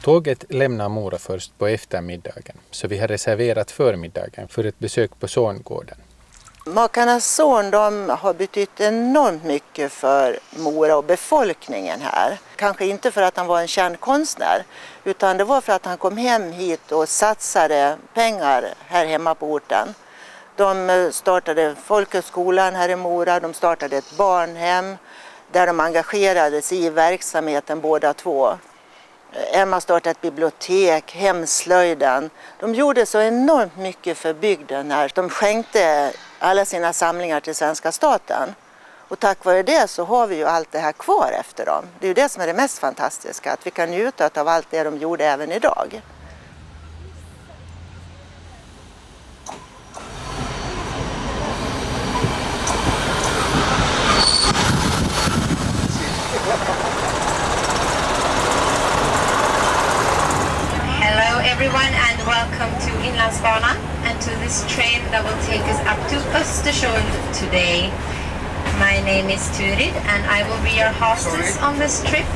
Tåget lämnar Mora först på eftermiddagen, så vi har reserverat förmiddagen för ett besök på Zorngården. Makarnas Zorn, de har betytt enormt mycket för Mora och befolkningen här. Kanske inte för att han var en känd konstnär, utan det var för att han kom hem hit och satsade pengar här hemma på orten. De startade folkhögskolan här i Mora, de startade ett barnhem där de engagerade sig i verksamheten båda två. Emma startade ett bibliotek, hemslöjden. De gjorde så enormt mycket för bygden här. De skänkte alla sina samlingar till svenska staten. Och tack vare det så har vi ju allt det här kvar efter dem. Det är ju det som är det mest fantastiska, att vi kan njuta av allt det de gjorde även idag. Hello everyone and welcome to Inlandsbanan and to this train that will take us up to Östersund today. My name is Turid and I will be your hostess on this trip.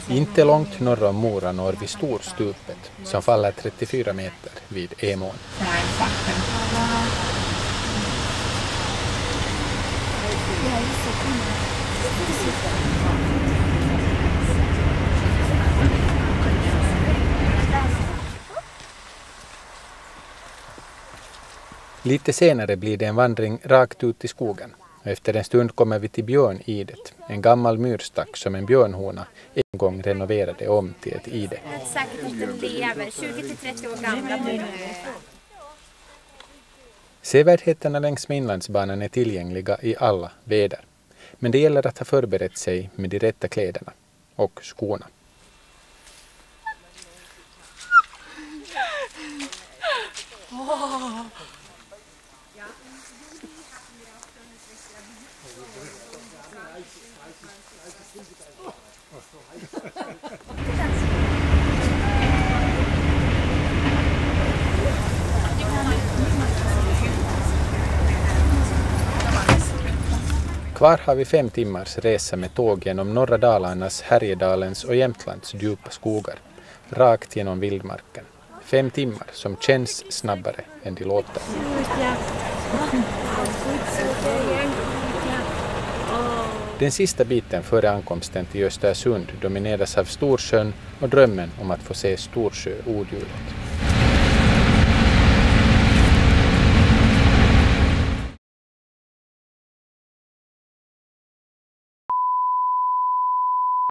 Inte långt norr om Mora når vi Storstupet som faller 34 meter vid Emån. Lite senare blir det en vandring rakt ut i skogen. Efter en stund kommer vi till Björnidet, en gammal myrstack som en björnhona en gång renoverade om till ett ide. Säkert att den lever, 20-30 år gamla. Sevärdheterna längs med Inlandsbanan är tillgängliga i alla väder. Men det gäller att ha förberett sig med de rätta kläderna och skorna. Kvar har vi 5 timmars resa med tåg genom norra Dalarnas, Härjedalens och Jämtlands djupa skogar, rakt genom vildmarken. 5 timmar som känns snabbare än de låter. Den sista biten före ankomsten till Östersund domineras av Storsjön och drömmen om att få se Storsjö-odjuret.